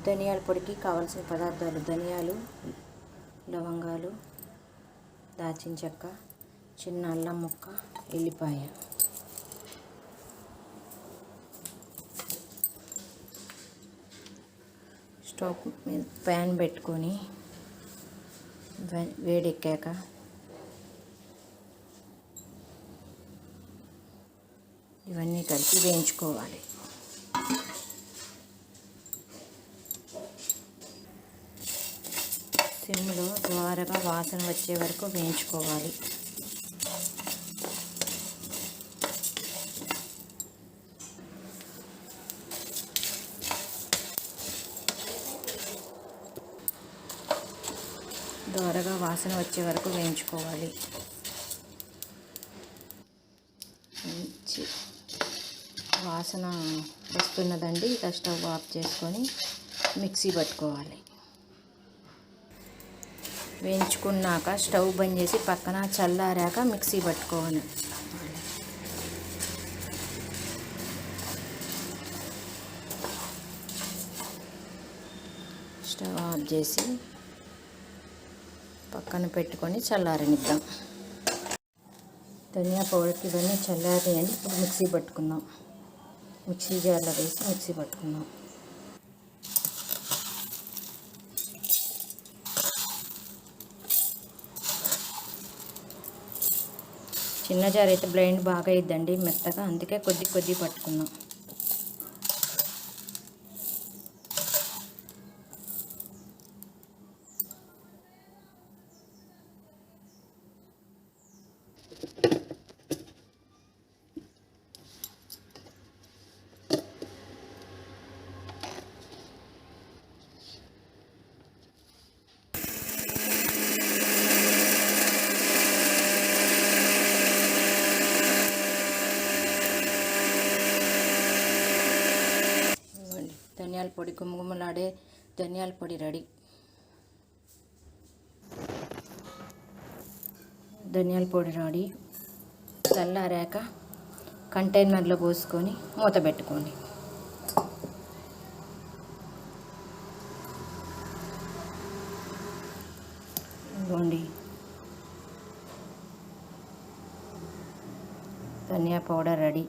ధనియాల పొడికి కావాల్సిన పదార్థాలు: ధనియాలు, లవంగాలు, దాల్చిన చెక్క, చిన్న అల్లం ముక్క, ఎల్లిపాయ. స్టవ్ మీద ప్యాన్ పెట్టుకొని వేడెక్కాక ఇవన్నీ కలిపి వేయించుకోవాలి. సిమ్లో ద్వారగా వాసన వచ్చే వరకు వేయించుకోవాలి. ద్వారగా వాసన వచ్చే వరకు వేయించుకోవాలి. మంచి వాసన వస్తున్నదండి. ఇక స్టవ్ ఆఫ్ చేసుకొని మిక్సీ పట్టుకోవాలి. వేయించుకున్నాక స్టవ్ బంద్ చేసి పక్కన చల్లారాక మిక్సీ పట్టుకోవాలి. స్టవ్ ఆఫ్ చేసి పక్కన పెట్టుకొని చల్లారనిద్దాం. ధనియా పౌడర్కి ఇవన్నీ చల్లారేయండి. ఇప్పుడు మిక్సీ పట్టుకుందాం. మిక్సీ జార్లో వేసి మిక్సీ పట్టుకుందాం. చిన్న జార్ అయితే బ్లైండ్ బాగా అయ్యిద్దండి మెత్తగా, అందుకే కొద్ది పట్టుకుందాం. ధనియాల పొడి, గుమగుమలాడే ధనియాల పొడి రెడీ. ధనియాల పొడి రెడీ. చల్లారాక కంటైనర్లో పోసుకొని మూత పెట్టుకోండి. ఇదిగోండి ధనియా పౌడర్ రెడీ.